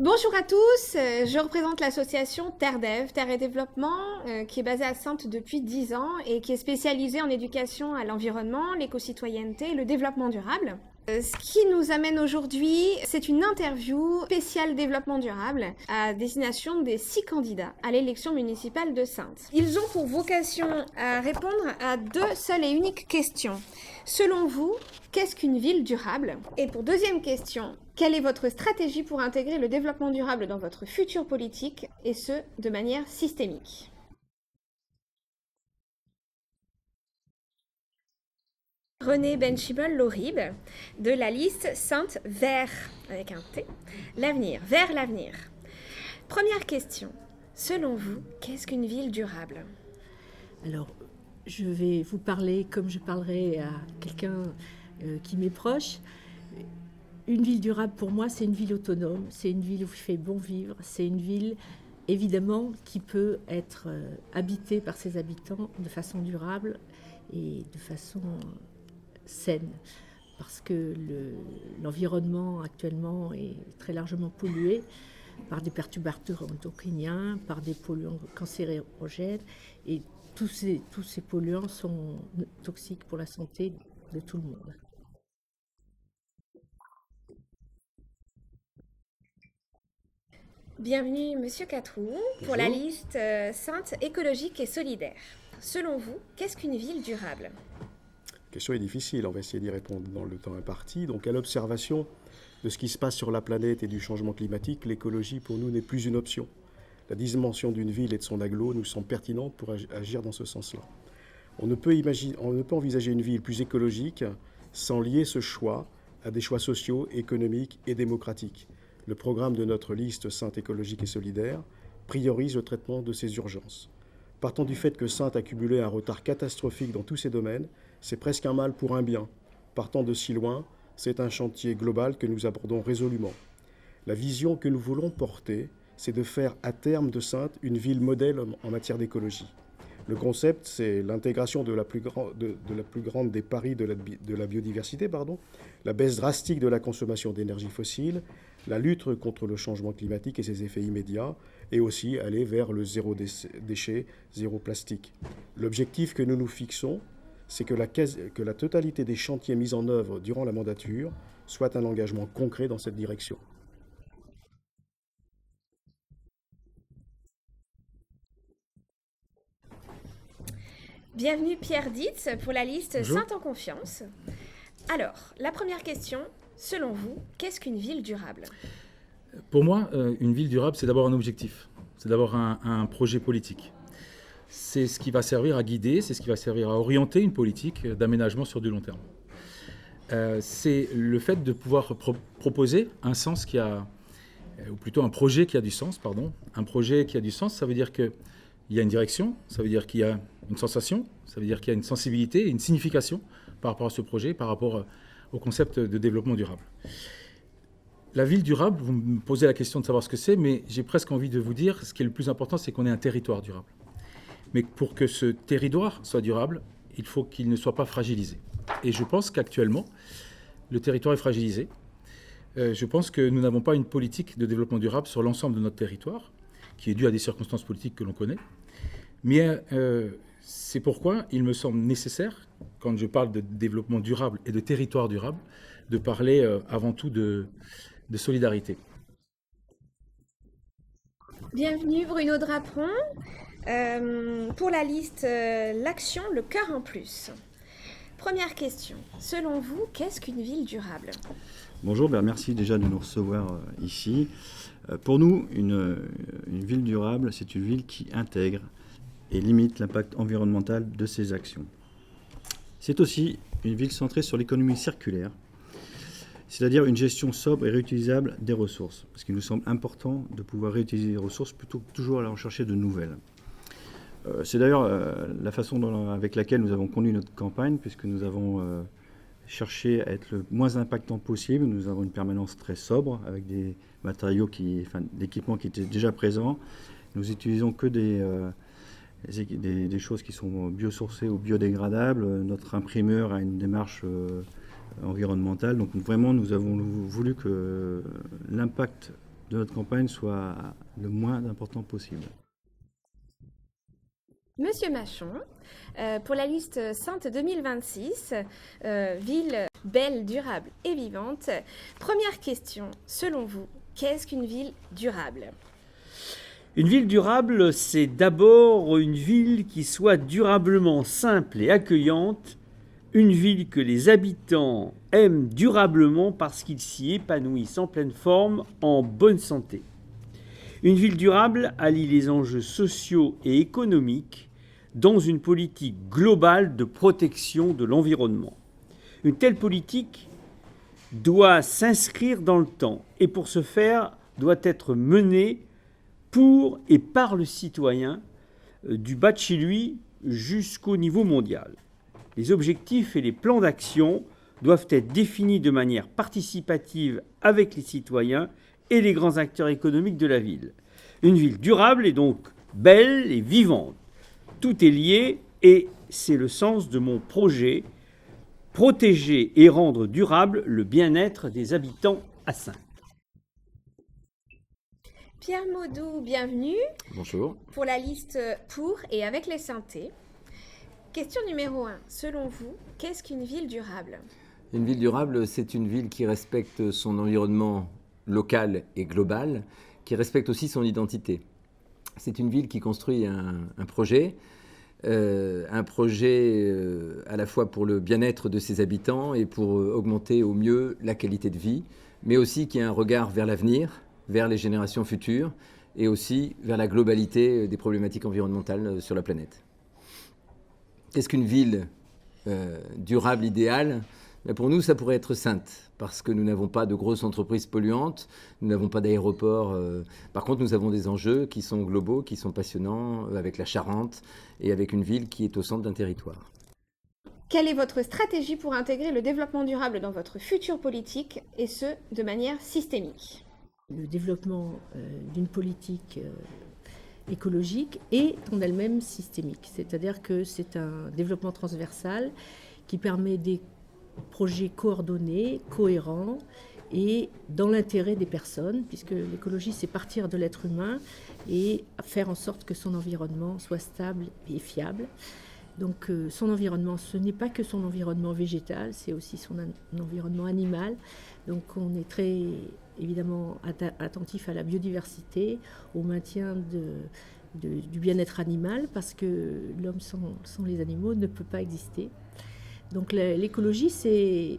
Bonjour à tous, je représente l'association TerreDev, Terre et Développement, qui est basée à Saintes depuis 10 ans et qui est spécialisée en éducation à l'environnement, l'éco-citoyenneté et le développement durable. Ce qui nous amène aujourd'hui, c'est une interview spéciale développement durable à destination des 6 candidats à l'élection municipale de Saintes. Ils ont pour vocation à répondre à deux seules et uniques questions. Selon vous, qu'est-ce qu'une ville durable? Et pour deuxième question, quelle est votre stratégie pour intégrer le développement durable dans votre future politique, et ce, de manière systémique? René Benchibol-Lorib, de la liste Sainte vers, avec un T, l'avenir, vers l'avenir. Première question. Selon vous, qu'est-ce qu'une ville durable? Alors, je vais vous parler comme je parlerai à quelqu'un qui m'est proche. Une ville durable, pour moi, c'est une ville autonome, c'est une ville où il fait bon vivre, c'est une ville, évidemment, qui peut être habitée par ses habitants de façon durable et de façon saine. Parce que l'environnement actuellement est très largement pollué par des perturbateurs endocriniens, par des polluants cancérogènes, et tous ces polluants sont toxiques pour la santé de tout le monde. Bienvenue, Monsieur Catrou, pour la liste Sainte écologique et solidaire. Selon vous, qu'est-ce qu'une ville durable? La question est difficile, on va essayer d'y répondre dans le temps imparti. Donc à l'observation de ce qui se passe sur la planète et du changement climatique, l'écologie pour nous n'est plus une option. La dimension d'une ville et de son aglo nous semble pertinente pour agir dans ce sens-là. On ne peut envisager une ville plus écologique sans lier ce choix à des choix sociaux, économiques et démocratiques. Le programme de notre liste Sainte écologique et solidaire priorise le traitement de ces urgences. Partant du fait que Saintes a cumulé un retard catastrophique dans tous ces domaines, c'est presque un mal pour un bien. Partant de si loin, c'est un chantier global que nous abordons résolument. La vision que nous voulons porter, c'est de faire à terme de Saintes une ville modèle en matière d'écologie. Le concept, c'est l'intégration de la plus grande des paris de la biodiversité, la baisse drastique de la consommation d'énergie fossile, la lutte contre le changement climatique et ses effets immédiats, et aussi aller vers le zéro déchet, zéro plastique. L'objectif que nous nous fixons, c'est que la totalité des chantiers mis en œuvre durant la mandature soit un engagement concret dans cette direction. Bienvenue Pierre Dietz pour la liste Bonjour. Sainte en confiance. Alors, la première question, selon vous, qu'est-ce qu'une ville durable? Pour moi, une ville durable, c'est d'abord un objectif, c'est d'abord un projet politique. C'est ce qui va servir à guider, c'est ce qui va servir à orienter une politique d'aménagement sur du long terme. C'est le fait de pouvoir proposer un sens qui a, ou plutôt un projet qui a du sens, pardon. Un projet qui a du sens, ça veut dire qu'il y a une direction, ça veut dire qu'il y a une sensation, ça veut dire qu'il y a une sensibilité, une signification par rapport à ce projet, par rapport au concept de développement durable. La ville durable, vous me posez la question de savoir ce que c'est, mais j'ai presque envie de vous dire, ce qui est le plus important, c'est qu'on ait un territoire durable. Mais pour que ce territoire soit durable, il faut qu'il ne soit pas fragilisé. Et je pense qu'actuellement, le territoire est fragilisé. Je pense que nous n'avons pas une politique de développement durable sur l'ensemble de notre territoire, qui est due à des circonstances politiques que l'on connaît. Mais c'est pourquoi il me semble nécessaire, quand je parle de développement durable et de territoire durable, de parler avant tout de solidarité. Bienvenue Bruno Drapron pour la liste L'action, le cœur en plus. Première question, selon vous, qu'est-ce qu'une ville durable? Bonjour, merci déjà de nous recevoir ici. Pour nous, une ville durable, c'est une ville qui intègre et limite l'impact environnemental de ses actions. C'est aussi une ville centrée sur l'économie circulaire, c'est-à-dire une gestion sobre et réutilisable des ressources, parce qu'il nous semble important de pouvoir réutiliser les ressources plutôt que toujours aller en chercher de nouvelles. C'est d'ailleurs la façon avec laquelle nous avons conduit notre campagne, puisque nous avons cherché à être le moins impactant possible. Nous avons une permanence très sobre, avec des matériaux, d'équipements qui étaient déjà présents. Nous utilisons que des choses qui sont biosourcées ou biodégradables. Notre imprimeur a une démarche environnementale. Donc vraiment, nous avons voulu que l'impact de notre campagne soit le moins important possible. Monsieur Machon, pour la liste Sainte 2026, ville belle, durable et vivante, première question, selon vous, qu'est-ce qu'une ville durable ? Une ville durable, c'est d'abord une ville qui soit durablement simple et accueillante, une ville que les habitants aiment durablement parce qu'ils s'y épanouissent en pleine forme, en bonne santé. Une ville durable allie les enjeux sociaux et économiques dans une politique globale de protection de l'environnement. Une telle politique doit s'inscrire dans le temps et pour ce faire doit être menée pour et par le citoyen du bas de chez lui jusqu'au niveau mondial. Les objectifs et les plans d'action doivent être définis de manière participative avec les citoyens et les grands acteurs économiques de la ville. Une ville durable est donc belle et vivante. Tout est lié et c'est le sens de mon projet, protéger et rendre durable le bien-être des habitants à Saintes. Pierre Maudou, bienvenue. Bonjour. Pour la liste pour et avec les Saintais. Question numéro 1. Selon vous, qu'est-ce qu'une ville durable ? Une ville durable, c'est une ville qui respecte son environnement local et global, qui respecte aussi son identité. C'est une ville qui construit un projet à la fois pour le bien-être de ses habitants et pour augmenter au mieux la qualité de vie, mais aussi qui a un regard vers l'avenir, vers les générations futures et aussi vers la globalité des problématiques environnementales sur la planète. Qu'est-ce qu'une ville durable idéale ? Pour nous, ça pourrait être Saintes, parce que nous n'avons pas de grosses entreprises polluantes, nous n'avons pas d'aéroport. Par contre, nous avons des enjeux qui sont globaux, qui sont passionnants, avec la Charente et avec une ville qui est au centre d'un territoire. Quelle est votre stratégie pour intégrer le développement durable dans votre future politique, et ce, de manière systémique ? Le développement d'une politique écologique est en elle-même systémique. C'est-à-dire que c'est un développement transversal qui permet des projets coordonnés, cohérents et dans l'intérêt des personnes, puisque l'écologie, c'est partir de l'être humain et faire en sorte que son environnement soit stable et fiable. Donc son environnement, ce n'est pas que son environnement végétal, c'est aussi son environnement animal. Donc on est très évidemment attentif à la biodiversité, au maintien du bien-être animal, parce que l'homme sans les animaux ne peut pas exister. Donc l'écologie, c'est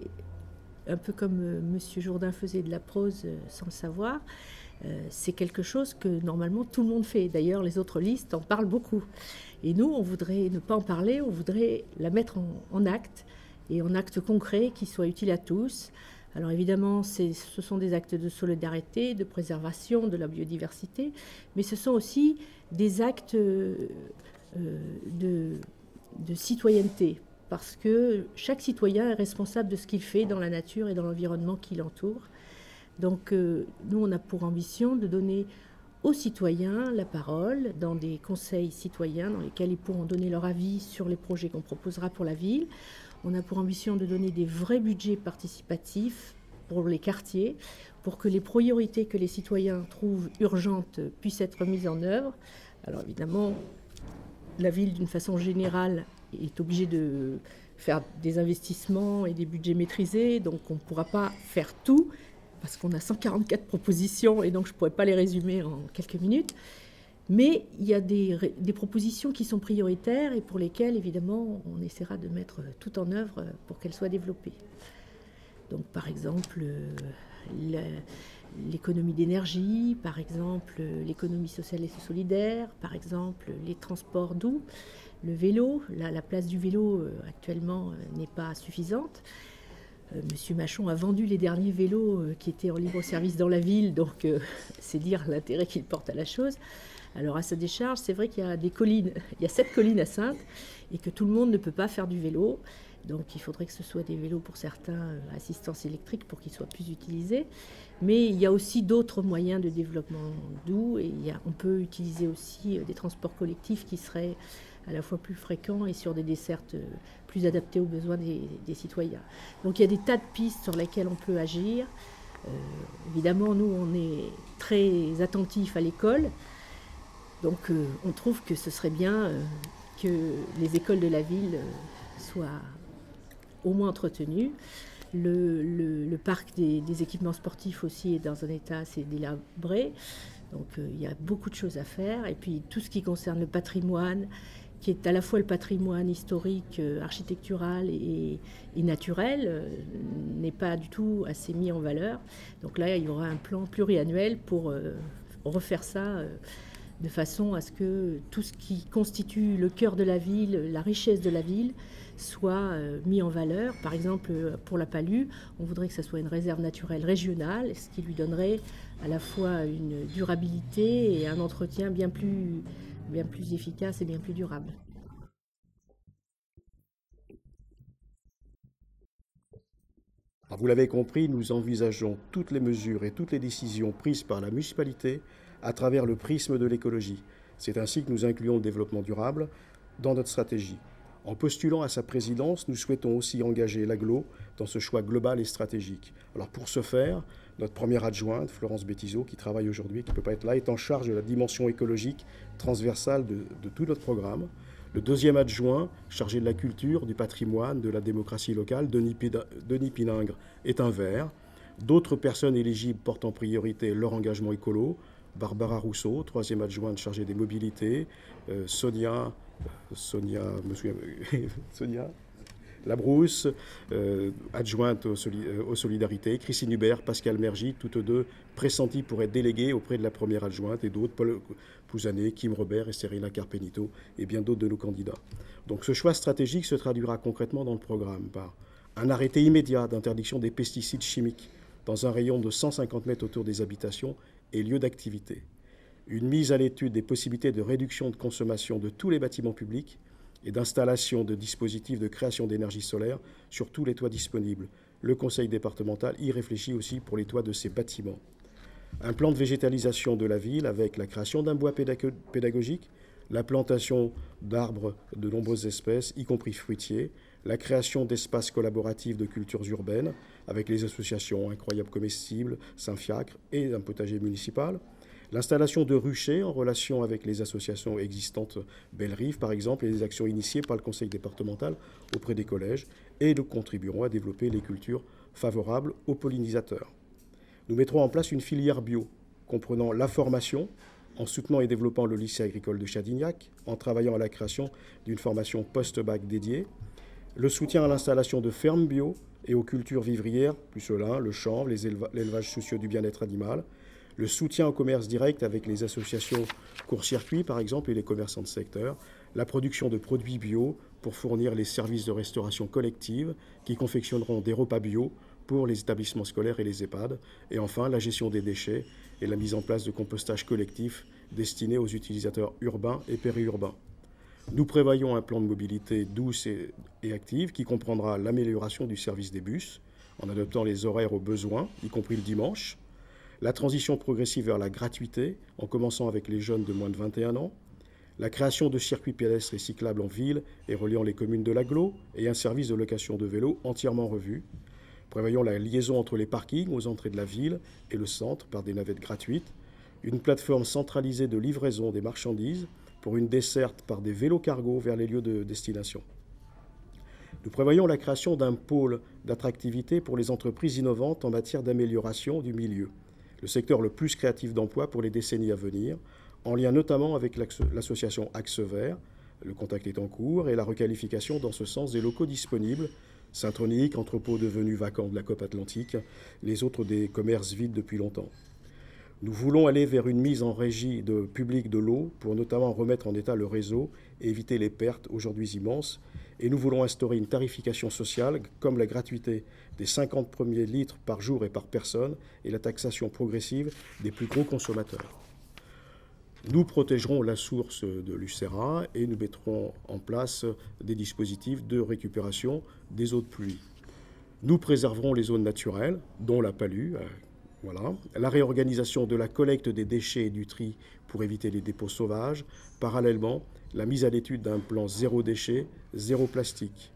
un peu comme M. Jourdain faisait de la prose sans le savoir, c'est quelque chose que normalement tout le monde fait. D'ailleurs, les autres listes en parlent beaucoup. Et nous, on voudrait ne pas en parler, on voudrait la mettre en acte, et en actes concrets qui soient utiles à tous. Alors évidemment, ce sont des actes de solidarité, de préservation de la biodiversité, mais ce sont aussi des actes de citoyenneté, parce que chaque citoyen est responsable de ce qu'il fait dans la nature et dans l'environnement qui l'entoure. Donc nous, on a pour ambition de donner aux citoyens la parole dans des conseils citoyens dans lesquels ils pourront donner leur avis sur les projets qu'on proposera pour la ville. On a pour ambition de donner des vrais budgets participatifs pour les quartiers, pour que les priorités que les citoyens trouvent urgentes puissent être mises en œuvre. Alors évidemment, la ville, d'une façon générale, est obligée de faire des investissements et des budgets maîtrisés, donc on ne pourra pas faire tout, parce qu'on a 144 propositions, et donc je ne pourrais pas les résumer en quelques minutes. Mais il y a des propositions qui sont prioritaires et pour lesquelles, évidemment, on essaiera de mettre tout en œuvre pour qu'elles soient développées. Donc, par exemple, l'économie d'énergie, par exemple, l'économie sociale et solidaire, par exemple, les transports doux, le vélo. La place du vélo, actuellement, n'est pas suffisante. Monsieur Machon a vendu les derniers vélos qui étaient en libre service dans la ville, donc c'est dire l'intérêt qu'il porte à la chose. Alors à sa décharge, c'est vrai qu'il y a des collines, il y a 7 collines à Saintes et que tout le monde ne peut pas faire du vélo. Donc il faudrait que ce soit des vélos pour certains, assistance électrique pour qu'ils soient plus utilisés. Mais il y a aussi d'autres moyens de développement doux et on peut utiliser aussi des transports collectifs qui seraient à la fois plus fréquents et sur des dessertes plus adaptées aux besoins des citoyens. Donc il y a des tas de pistes sur lesquelles on peut agir. Évidemment, nous, on est très attentifs à l'école, donc on trouve que ce serait bien que les écoles de la ville soient au moins entretenues. Le parc des équipements sportifs aussi est dans un état assez délabré, donc il y a beaucoup de choses à faire. Et puis tout ce qui concerne le patrimoine, qui est à la fois le patrimoine historique, architectural et naturel, n'est pas du tout assez mis en valeur. Donc là, il y aura un plan pluriannuel pour refaire ça de façon à ce que tout ce qui constitue le cœur de la ville, la richesse de la ville, soit mis en valeur. Par exemple, pour la Palue, on voudrait que ça soit une réserve naturelle régionale, ce qui lui donnerait à la fois une durabilité et un entretien bien plus efficace et bien plus durable. Alors, vous l'avez compris, nous envisageons toutes les mesures et toutes les décisions prises par la municipalité à travers le prisme de l'écologie. C'est ainsi que nous incluons le développement durable dans notre stratégie. En postulant à sa présidence, nous souhaitons aussi engager l'AGLO dans ce choix global et stratégique. Alors pour ce faire, notre première adjointe, Florence Bétizeau, qui travaille aujourd'hui, qui ne peut pas être là, est en charge de la dimension écologique transversale de tout notre programme. Le deuxième adjoint, chargé de la culture, du patrimoine, de la démocratie locale, Denis Piningre, est un vert. D'autres personnes éligibles portent en priorité leur engagement écolo. Barbara Rousseau, troisième adjointe chargée des mobilités. Sonia Labrousse, adjointe aux solidarités, Christine Hubert, Pascal Mergy, toutes deux pressenties pour être déléguées auprès de la première adjointe, et d'autres, Paul Pouzanet, Kim Robert et Serena Carpenito, et bien d'autres de nos candidats. Donc ce choix stratégique se traduira concrètement dans le programme par un arrêté immédiat d'interdiction des pesticides chimiques dans un rayon de 150 mètres autour des habitations et lieux d'activité, une mise à l'étude des possibilités de réduction de consommation de tous les bâtiments publics et d'installation de dispositifs de création d'énergie solaire sur tous les toits disponibles. Le conseil départemental y réfléchit aussi pour les toits de ces bâtiments. Un plan de végétalisation de la ville avec la création d'un bois pédagogique, la plantation d'arbres de nombreuses espèces, y compris fruitiers, la création d'espaces collaboratifs de cultures urbaines avec les associations Incroyables Comestibles, Saint-Fiacre et un potager municipal, l'installation de ruchers en relation avec les associations existantes Belle-Rive, par exemple, et les actions initiées par le conseil départemental auprès des collèges, et nous contribuerons à développer les cultures favorables aux pollinisateurs. Nous mettrons en place une filière bio, comprenant la formation, en soutenant et développant le lycée agricole de Chadignac, en travaillant à la création d'une formation post-bac dédiée, le soutien à l'installation de fermes bio et aux cultures vivrières, plus le lin, le chanvre, l'élevage soucieux du bien-être animal, le soutien au commerce direct avec les associations court-circuit, par exemple, et les commerçants de secteur, la production de produits bio pour fournir les services de restauration collective qui confectionneront des repas bio pour les établissements scolaires et les EHPAD, et enfin la gestion des déchets et la mise en place de compostage collectif destiné aux utilisateurs urbains et périurbains. Nous prévoyons un plan de mobilité douce et active qui comprendra l'amélioration du service des bus, en adoptant les horaires aux besoins, y compris le dimanche, la transition progressive vers la gratuité, en commençant avec les jeunes de moins de 21 ans, la création de circuits pédestres et cyclables en ville et reliant les communes de l'agglo, et un service de location de vélos entièrement revu. Prévoyons la liaison entre les parkings aux entrées de la ville et le centre par des navettes gratuites, une plateforme centralisée de livraison des marchandises pour une desserte par des vélos cargo vers les lieux de destination. Nous prévoyons la création d'un pôle d'attractivité pour les entreprises innovantes en matière d'amélioration du milieu, le secteur le plus créatif d'emploi pour les décennies à venir, en lien notamment avec l'association Axe Vert, le contact est en cours, et la requalification dans ce sens des locaux disponibles, Saint-Tronique, entrepôt devenu vacant de la COP Atlantique, les autres des commerces vides depuis longtemps. Nous voulons aller vers une mise en régie publique de l'eau pour notamment remettre en état le réseau et éviter les pertes aujourd'hui immenses. Et nous voulons instaurer une tarification sociale comme la gratuité des 50 premiers litres par jour et par personne et la taxation progressive des plus gros consommateurs. Nous protégerons la source de l'UCERA et nous mettrons en place des dispositifs de récupération des eaux de pluie. Nous préserverons les zones naturelles, dont la Palue. Voilà. La réorganisation de la collecte des déchets et du tri pour éviter les dépôts sauvages. Parallèlement, la mise à l'étude d'un plan zéro déchet, zéro plastique.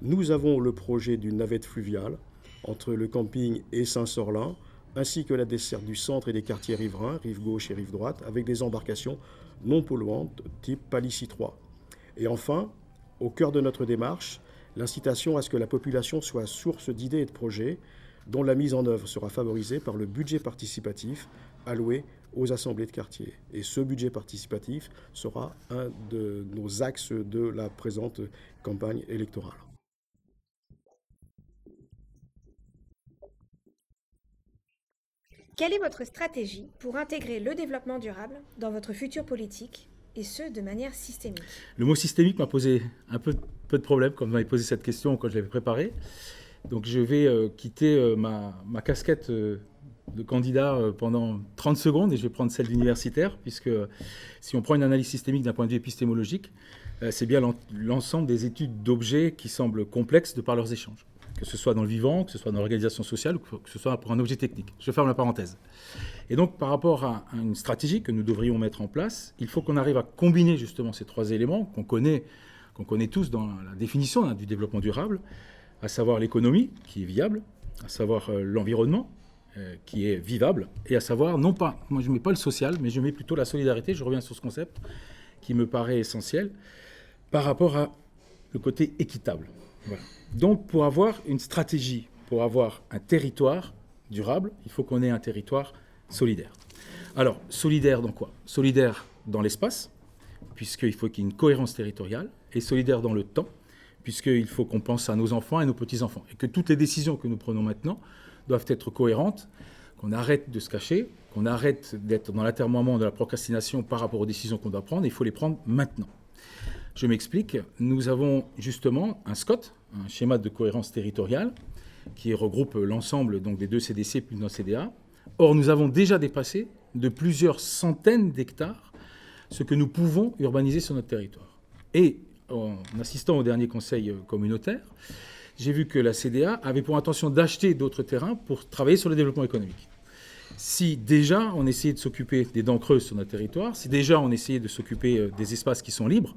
Nous avons le projet d'une navette fluviale entre le camping et Saint-Sorlin ainsi que la desserte du centre et des quartiers riverains, rive gauche et rive droite, avec des embarcations non polluantes type Palissy 3. Et enfin, au cœur de notre démarche, l'incitation à ce que la population soit source d'idées et de projets dont la mise en œuvre sera favorisée par le budget participatif alloué aux assemblées de quartier. Et ce budget participatif sera un de nos axes de la présente campagne électorale. Quelle est votre stratégie pour intégrer le développement durable dans votre future politique, et ce, de manière systémique? Le mot systémique m'a posé un peu de problème quand vous m'avez posé cette question, quand je l'avais préparée. Donc je vais quitter ma casquette de candidat pendant 30 secondes et je vais prendre celle d'universitaire, puisque si on prend une analyse systémique d'un point de vue épistémologique, c'est bien l'ensemble des études d'objets qui semblent complexes de par leurs échanges, que ce soit dans le vivant, que ce soit dans l'organisation sociale ou que ce soit pour un objet technique. Je ferme la parenthèse. Et donc par rapport à une stratégie que nous devrions mettre en place, il faut qu'on arrive à combiner justement ces trois éléments qu'on connaît tous dans la définition du développement durable, à savoir l'économie, qui est viable, à savoir l'environnement, qui est vivable, et à savoir, non pas, moi je ne mets pas le social, mais je mets plutôt la solidarité, je reviens sur ce concept, qui me paraît essentiel, par rapport à le côté équitable. Voilà. Donc pour avoir une stratégie, pour avoir un territoire durable, il faut qu'on ait un territoire solidaire. Alors, solidaire dans quoi? Solidaire dans l'espace, puisqu'il faut qu'il y ait une cohérence territoriale, et solidaire dans le temps, puisqu'il faut qu'on pense à nos enfants et nos petits-enfants, et que toutes les décisions que nous prenons maintenant doivent être cohérentes, qu'on arrête de se cacher, qu'on arrête d'être dans l'atermoiement de la procrastination par rapport aux décisions qu'on doit prendre, il faut les prendre maintenant. Je m'explique, nous avons justement un SCOT, un schéma de cohérence territoriale, qui regroupe l'ensemble donc, des 2 CDC plus d'un CDA. Or, nous avons déjà dépassé de plusieurs centaines d'hectares ce que nous pouvons urbaniser sur notre territoire. Et en assistant au dernier conseil communautaire, j'ai vu que la CDA avait pour intention d'acheter d'autres terrains pour travailler sur le développement économique. Si déjà on essayait de s'occuper des dents creuses sur notre territoire, si déjà on essayait de s'occuper des espaces qui sont libres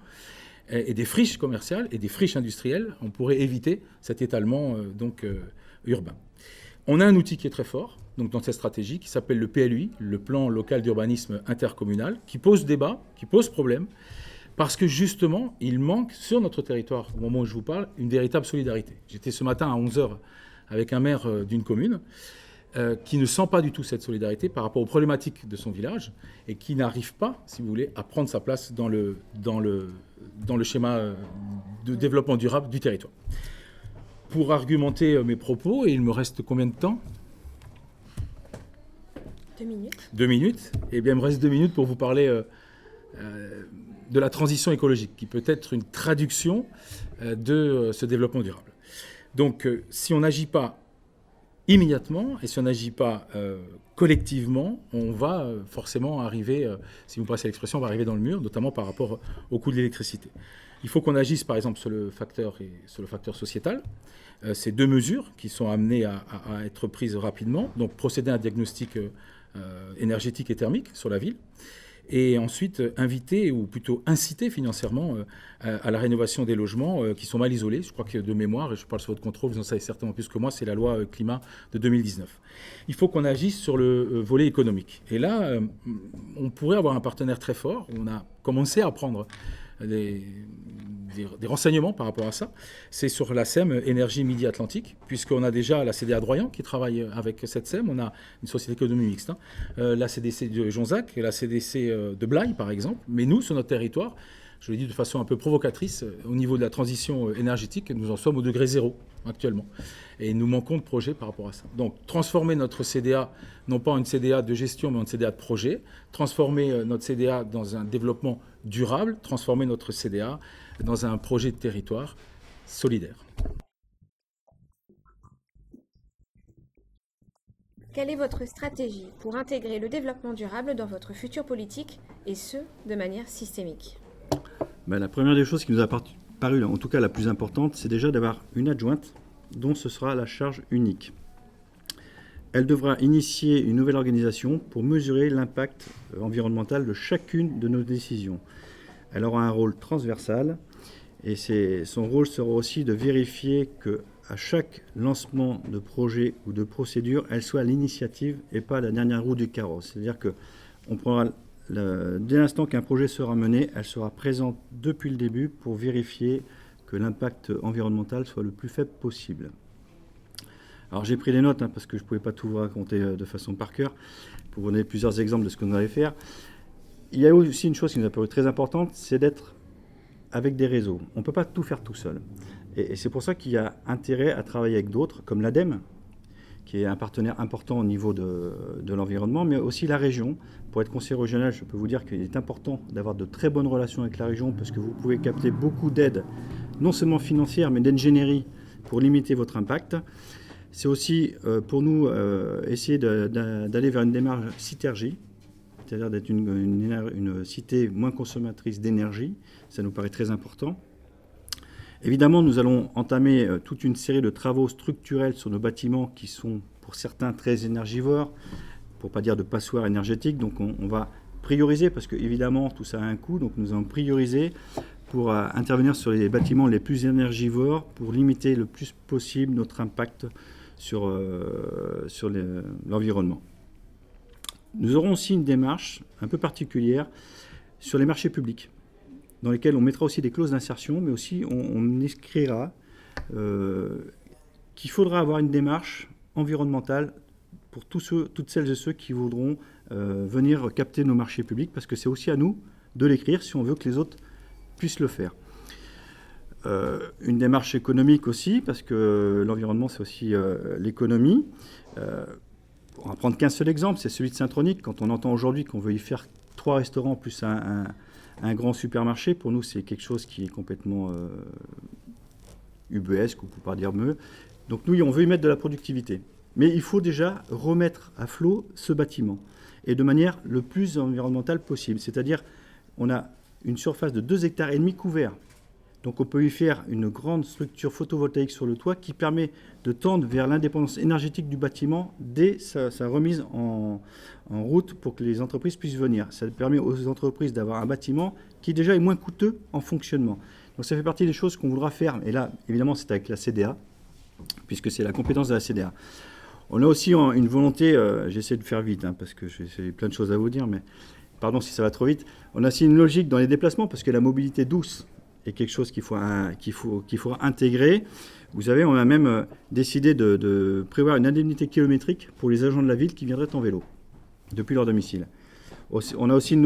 et des friches commerciales et des friches industrielles, on pourrait éviter cet étalement urbain. On a un outil qui est très fort donc dans cette stratégie qui s'appelle le PLUI, le plan local d'urbanisme intercommunal, qui pose débat, qui pose problème, parce que justement, il manque sur notre territoire, au moment où je vous parle, une véritable solidarité. J'étais ce matin à 11h avec un maire d'une commune qui ne sent pas du tout cette solidarité par rapport aux problématiques de son village et qui n'arrive pas, si vous voulez, à prendre sa place dans le schéma de développement durable du territoire. Pour argumenter mes propos, et il me reste combien de temps ? 2 minutes. 2 minutes. Eh bien, il me reste 2 minutes pour vous parler de la transition écologique, qui peut être une traduction de ce développement durable. Donc, si on n'agit pas immédiatement et si on n'agit pas collectivement, on va forcément arriver, si vous passez l'expression, on va arriver dans le mur, notamment par rapport au coût de l'électricité. Il faut qu'on agisse, par exemple, sur le facteur sociétal. Ces 2 mesures qui sont amenées à être prises rapidement, donc procéder à un diagnostic énergétique et thermique sur la ville, et ensuite inviter, ou plutôt inciter financièrement à la rénovation des logements qui sont mal isolés. Je crois que de mémoire, et je parle sur votre contrôle, vous en savez certainement plus que moi, c'est la loi climat de 2019. Il faut qu'on agisse sur le volet économique. Et là, on pourrait avoir un partenaire très fort. On a commencé à prendre des renseignements par rapport à ça. C'est sur la SEM Énergie Midi-Atlantique, puisqu'on a déjà la CDA de Royan qui travaille avec cette SEM. On a une société d'économie mixte, la CDC de Jonzac et la CDC de Blaye, par exemple. Mais nous, sur notre territoire, je le dis de façon un peu provocatrice, au niveau de la transition énergétique, nous en sommes au degré 0 actuellement. Et nous manquons de projets par rapport à ça. Donc, transformer notre CDA, non pas en une CDA de gestion, mais en une CDA de projet, transformer notre CDA dans un développement durable, transformer notre CDA dans un projet de territoire solidaire. Quelle est votre stratégie pour intégrer le développement durable dans votre future politique, et ce, de manière systémique ? La première des choses qui nous a paru, en tout cas la plus importante, c'est déjà d'avoir une adjointe dont ce sera la charge unique. Elle devra initier une nouvelle organisation pour mesurer l'impact environnemental de chacune de nos décisions. Elle aura un rôle transversal et son rôle sera aussi de vérifier que, à chaque lancement de projet ou de procédure, elle soit l'initiative et pas la dernière roue du carrosse. C'est-à-dire que dès l'instant qu'un projet sera mené, elle sera présente depuis le début pour vérifier que l'impact environnemental soit le plus faible possible. Alors j'ai pris des notes parce que je ne pouvais pas tout vous raconter de façon par cœur, pour vous donner plusieurs exemples de ce que nous allons faire. Il y a aussi une chose qui nous a paru très importante, c'est d'être avec des réseaux. On ne peut pas tout faire tout seul. Et c'est pour ça qu'il y a intérêt à travailler avec d'autres, comme l'ADEME, qui est un partenaire important au niveau de l'environnement, mais aussi la région. Pour être conseiller régional, je peux vous dire qu'il est important d'avoir de très bonnes relations avec la région, parce que vous pouvez capter beaucoup d'aides, non seulement financières, mais d'ingénierie, pour limiter votre impact. C'est aussi pour nous essayer d'aller vers une démarche Citergie, c'est-à-dire d'être une cité moins consommatrice d'énergie. Ça nous paraît très important. Évidemment, nous allons entamer toute une série de travaux structurels sur nos bâtiments qui sont pour certains très énergivores, pour ne pas dire de passoires énergétiques. Donc on va prioriser parce que évidemment tout ça a un coût. Donc nous allons prioriser pour intervenir sur les bâtiments les plus énergivores pour limiter le plus possible notre impact sur l'environnement. Nous aurons aussi une démarche un peu particulière sur les marchés publics, dans lesquels on mettra aussi des clauses d'insertion, mais aussi on écrira qu'il faudra avoir une démarche environnementale pour toutes celles et ceux qui voudront venir capter nos marchés publics, parce que c'est aussi à nous de l'écrire si on veut que les autres puissent le faire. Une démarche économique aussi, parce que l'environnement, c'est aussi l'économie. On va prendre qu'un seul exemple, c'est celui de Saint-Tronic. Quand on entend aujourd'hui qu'on veut y faire 3 restaurants plus un grand supermarché, pour nous, c'est quelque chose qui est complètement ubuesque, ou pour pas dire mieux. Donc nous, on veut y mettre de la productivité. Mais il faut déjà remettre à flot ce bâtiment, et de manière le plus environnementale possible. C'est-à-dire, on a une surface de 2,5 hectares couverts. Donc on peut y faire une grande structure photovoltaïque sur le toit qui permet de tendre vers l'indépendance énergétique du bâtiment dès sa remise en route pour que les entreprises puissent venir. Ça permet aux entreprises d'avoir un bâtiment qui déjà est moins coûteux en fonctionnement. Donc ça fait partie des choses qu'on voudra faire. Et là, évidemment, c'est avec la CDA, puisque c'est la compétence de la CDA. On a aussi une volonté, j'essaie de faire vite, parce que j'ai plein de choses à vous dire, mais pardon si ça va trop vite. On a aussi une logique dans les déplacements, parce que la mobilité douce est quelque chose qu'il faut intégrer. Vous savez, on a même décidé de prévoir une indemnité kilométrique pour les agents de la ville qui viendraient en vélo depuis leur domicile. On a aussi une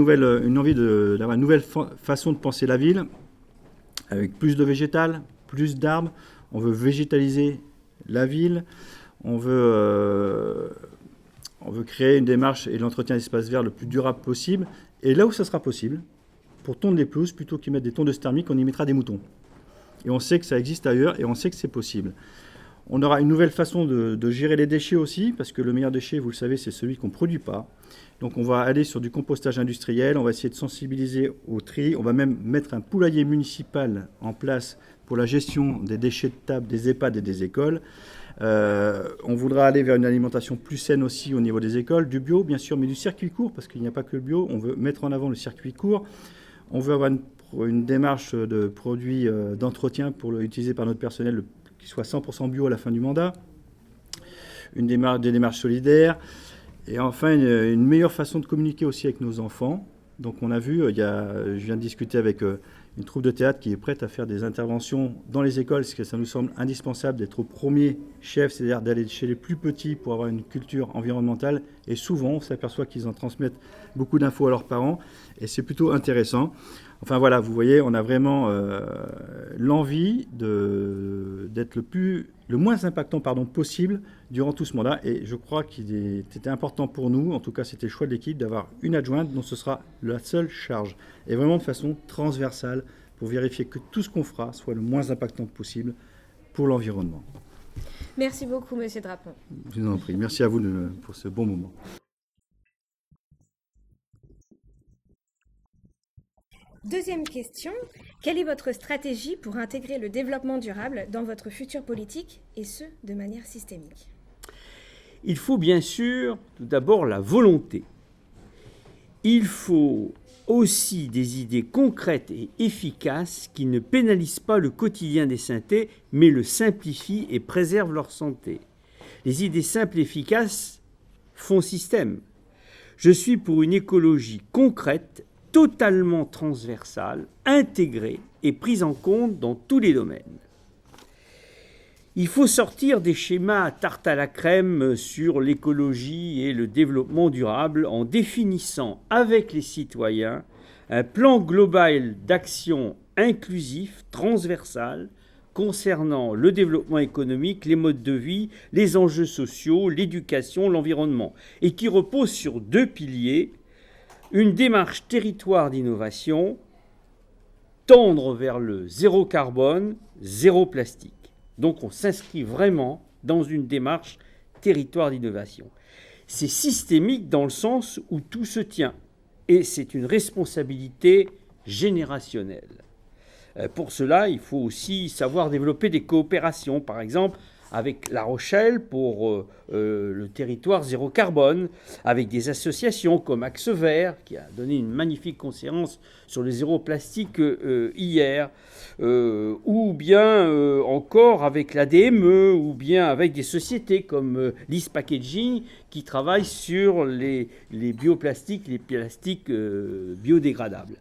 envie d'avoir une nouvelle façon de penser la ville, avec plus de végétal, plus d'arbres. On veut végétaliser la ville. On veut créer une démarche et l'entretien d'espaces verts le plus durable possible. Et là où ça sera possible, pour tondre les pelouses, plutôt qu'ils mettre des tondeuses thermiques, on y mettra des moutons. Et on sait que ça existe ailleurs et on sait que c'est possible. On aura une nouvelle façon de gérer les déchets aussi, parce que le meilleur déchet, vous le savez, c'est celui qu'on ne produit pas. Donc on va aller sur du compostage industriel, on va essayer de sensibiliser au tri, on va même mettre un poulailler municipal en place pour la gestion des déchets de table, des EHPAD et des écoles. On voudra aller vers une alimentation plus saine aussi au niveau des écoles, du bio bien sûr, mais du circuit court, parce qu'il n'y a pas que le bio, on veut mettre en avant le circuit court. On veut avoir une démarche de produits d'entretien utilisés par notre personnel qui soit 100% bio à la fin du mandat, des démarches solidaires, et enfin une meilleure façon de communiquer aussi avec nos enfants. Donc on a vu, je viens de discuter avec une troupe de théâtre qui est prête à faire des interventions dans les écoles, parce que ça nous semble indispensable d'être au premier chef, c'est-à-dire d'aller chez les plus petits pour avoir une culture environnementale. Et souvent, on s'aperçoit qu'ils en transmettent beaucoup d'infos à leurs parents, et c'est plutôt intéressant. Enfin voilà, vous voyez, on a vraiment l'envie d'être le moins impactant possible durant tout ce mandat. Et je crois qu'il était important pour nous, en tout cas c'était le choix de l'équipe, d'avoir une adjointe dont ce sera la seule charge. Et vraiment de façon transversale pour vérifier que tout ce qu'on fera soit le moins impactant possible pour l'environnement. Merci beaucoup, Monsieur Drapon. Je vous en prie. Merci à vous pour ce bon moment. Deuxième question, quelle est votre stratégie pour intégrer le développement durable dans votre future politique, et ce, de manière systémique ? Il faut bien sûr tout d'abord la volonté. il faut aussi des idées concrètes et efficaces qui ne pénalisent pas le quotidien des Saintais, mais le simplifient et préservent leur santé. Les idées simples et efficaces font système. Je suis pour une écologie concrète, totalement transversale, intégrée et prise en compte dans tous les domaines. Il faut sortir des schémas tarte à la crème sur l'écologie et le développement durable en définissant avec les citoyens un plan global d'action inclusif, transversal, concernant le développement économique, les modes de vie, les enjeux sociaux, l'éducation, l'environnement, et qui repose sur 2 piliers, une démarche territoire d'innovation, tendre vers le zéro carbone, zéro plastique. Donc on s'inscrit vraiment dans une démarche territoire d'innovation. C'est systémique dans le sens où tout se tient, et c'est une responsabilité générationnelle. Pour cela, il faut aussi savoir développer des coopérations, par exemple avec La Rochelle pour le territoire zéro carbone, avec des associations comme Axe Vert, qui a donné une magnifique conférence sur le zéro plastique hier, ou bien encore avec la DME, ou bien avec des sociétés comme Lys Packaging, qui travaillent sur les bioplastiques, les plastiques biodégradables.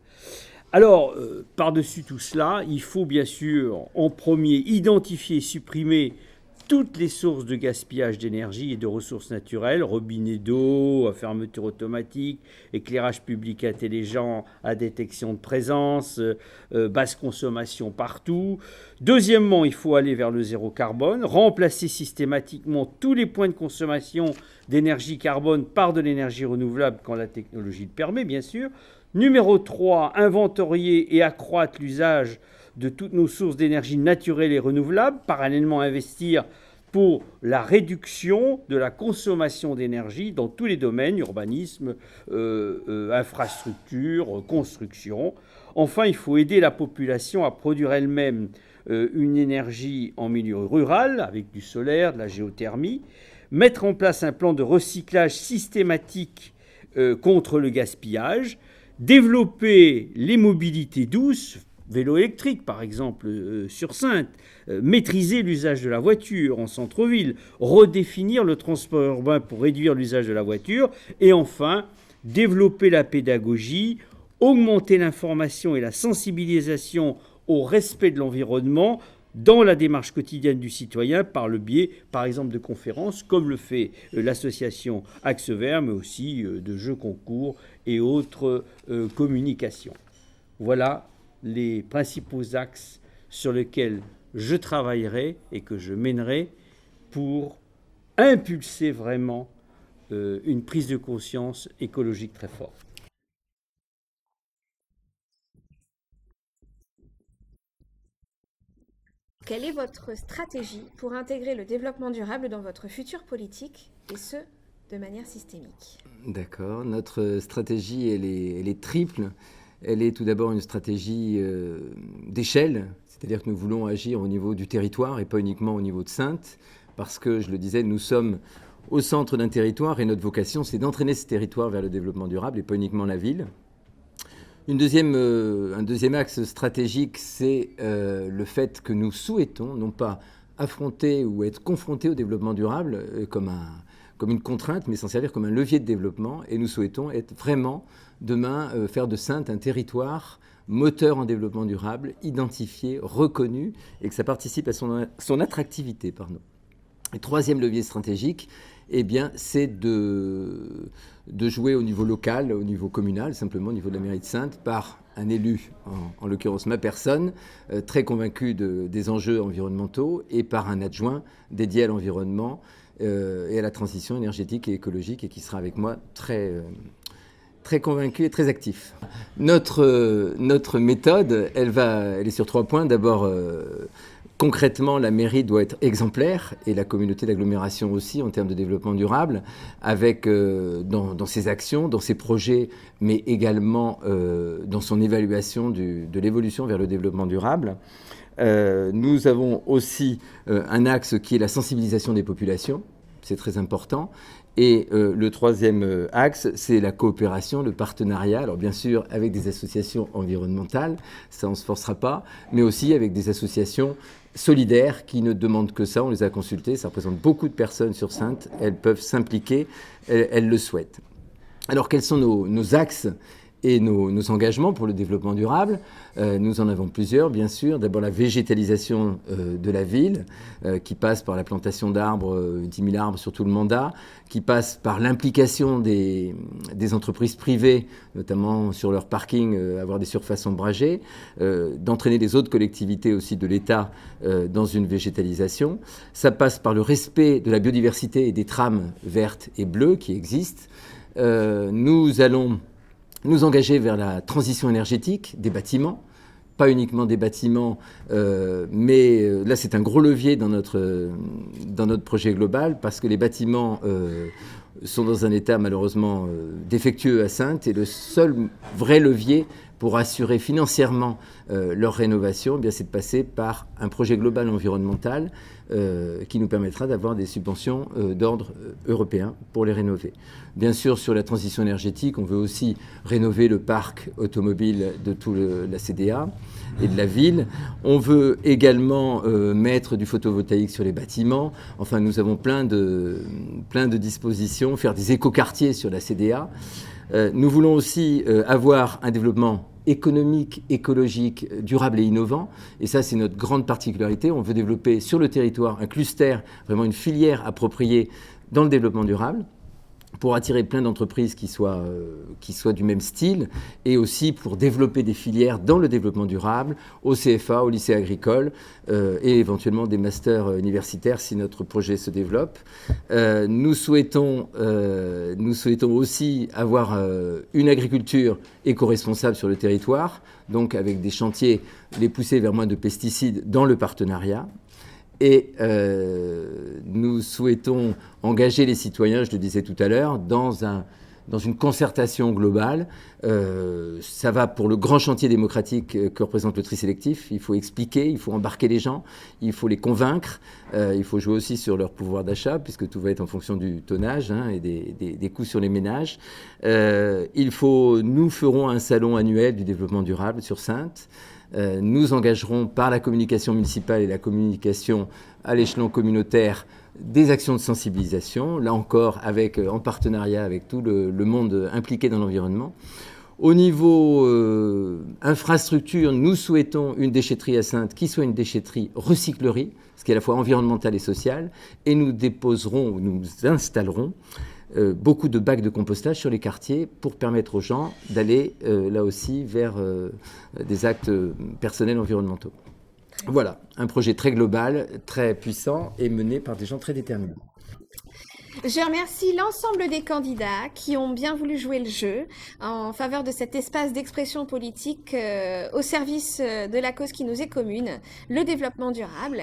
Alors, par-dessus tout cela, il faut bien sûr, en premier, identifier et supprimer toutes les sources de gaspillage d'énergie et de ressources naturelles, robinets d'eau, à fermeture automatique, éclairage public intelligent à détection de présence, basse consommation partout. Deuxièmement, il faut aller vers le zéro carbone, remplacer systématiquement tous les points de consommation d'énergie carbone par de l'énergie renouvelable quand la technologie le permet, bien sûr. Numéro 3, inventorier et accroître l'usage de toutes nos sources d'énergie naturelles et renouvelables, parallèlement investir pour la réduction de la consommation d'énergie dans tous les domaines, urbanisme, infrastructure, construction. Enfin, il faut aider la population à produire elle-même une énergie en milieu rural, avec du solaire, de la géothermie, mettre en place un plan de recyclage systématique contre le gaspillage, développer les mobilités douces, vélo électrique par exemple sur Saintes, maîtriser l'usage de la voiture en centre-ville, redéfinir le transport urbain pour réduire l'usage de la voiture, et enfin développer la pédagogie, augmenter l'information et la sensibilisation au respect de l'environnement dans la démarche quotidienne du citoyen par le biais, par exemple, de conférences, comme le fait l'association Axe Vert, mais aussi de jeux concours et autres communications. Voilà les principaux axes sur lesquels je travaillerai et que je mènerai pour impulser vraiment une prise de conscience écologique très forte. Quelle est votre stratégie pour intégrer le développement durable dans votre future politique, et ce, de manière systémique ? D'accord. Notre stratégie, elle est triple. Elle est tout d'abord une stratégie d'échelle, c'est-à-dire que nous voulons agir au niveau du territoire et pas uniquement au niveau de Saintes, parce que, je le disais, nous sommes au centre d'un territoire et notre vocation, c'est d'entraîner ce territoire vers le développement durable et pas uniquement la ville. Un deuxième axe stratégique, c'est le fait que nous souhaitons non pas affronter ou être confrontés au développement durable comme une contrainte, mais s'en servir comme un levier de développement. Et nous souhaitons être vraiment, demain, faire de Saintes un territoire moteur en développement durable, identifié, reconnu, et que ça participe à son attractivité. Et troisième levier stratégique, eh bien, c'est de jouer au niveau local, au niveau communal, simplement au niveau de la mairie de Saintes, par un élu, en l'occurrence ma personne, très convaincu des enjeux environnementaux, et par un adjoint dédié à l'environnement et à la transition énergétique et écologique, et qui sera avec moi très convaincu et très actif. Notre méthode, elle est sur 3 points. D'abord, concrètement, la mairie doit être exemplaire, et la communauté d'agglomération aussi, en termes de développement durable, avec dans ses actions, dans ses projets, mais également dans son évaluation de l'évolution vers le développement durable. Nous avons aussi un axe qui est la sensibilisation des populations. C'est très important. Et le troisième axe, c'est la coopération, le partenariat. Alors bien sûr, avec des associations environnementales, ça on ne se forcera pas, mais aussi avec des associations solidaires qui ne demandent que ça. On les a consultées, ça représente beaucoup de personnes sur Saintes. Elles peuvent s'impliquer, elles le souhaitent. Alors quels sont nos axes et nos engagements pour le développement durable? Nous en avons plusieurs, bien sûr. D'abord, la végétalisation de la ville, qui passe par la plantation d'arbres, 10 000 arbres sur tout le mandat, qui passe par l'implication des entreprises privées, notamment sur leur parking, avoir des surfaces ombragées, d'entraîner les autres collectivités aussi de l'État dans une végétalisation. Ça passe par le respect de la biodiversité et des trames vertes et bleues qui existent. Nous allons nous engager vers la transition énergétique des bâtiments, pas uniquement des bâtiments, mais là c'est un gros levier dans notre projet global, parce que les bâtiments sont dans un état malheureusement défectueux à Saintes, et le seul vrai levier pour assurer financièrement leur rénovation, eh bien, c'est de passer par un projet global environnemental qui nous permettra d'avoir des subventions d'ordre européen pour les rénover. Bien sûr, sur la transition énergétique, on veut aussi rénover le parc automobile de tout la CDA et de la ville. On veut également mettre du photovoltaïque sur les bâtiments. Enfin, nous avons plein de dispositions, faire des écoquartiers sur la CDA. Nous voulons aussi avoir un développement économique, écologique, durable et innovant. Et ça, c'est notre grande particularité. On veut développer sur le territoire un cluster, vraiment une filière appropriée dans le développement durable, pour attirer plein d'entreprises qui soient du même style, et aussi pour développer des filières dans le développement durable, au CFA, au lycée agricole, et éventuellement des masters universitaires si notre projet se développe. Nous souhaitons aussi avoir une agriculture éco-responsable sur le territoire, donc avec des chantiers, les pousser vers moins de pesticides dans le partenariat. Et nous souhaitons engager les citoyens, je le disais tout à l'heure, dans une concertation globale. Ça va pour le grand chantier démocratique que représente le tri sélectif. Il faut expliquer, il faut embarquer les gens, il faut les convaincre. Il faut jouer aussi sur leur pouvoir d'achat, puisque tout va être en fonction du tonnage et des coûts sur les ménages. Nous ferons un salon annuel du développement durable sur Saintes. Nous engagerons par la communication municipale et la communication à l'échelon communautaire des actions de sensibilisation, là encore en partenariat avec tout le monde impliqué dans l'environnement. Au niveau infrastructure, nous souhaitons une déchetterie à Saintes qui soit une déchetterie recyclerie, ce qui est à la fois environnemental et social, et nous installerons beaucoup de bacs de compostage sur les quartiers pour permettre aux gens d'aller là aussi vers des actes personnels environnementaux. Voilà, un projet très global, très puissant et mené par des gens très déterminés. Je remercie l'ensemble des candidats qui ont bien voulu jouer le jeu en faveur de cet espace d'expression politique au service de la cause qui nous est commune, le développement durable.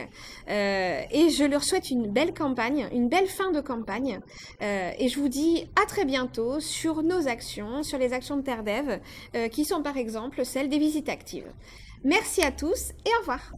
Et je leur souhaite une belle campagne, une belle fin de campagne. Et je vous dis à très bientôt sur nos actions, sur les actions de TerreDev, qui sont par exemple celles des visites actives. Merci à tous et au revoir.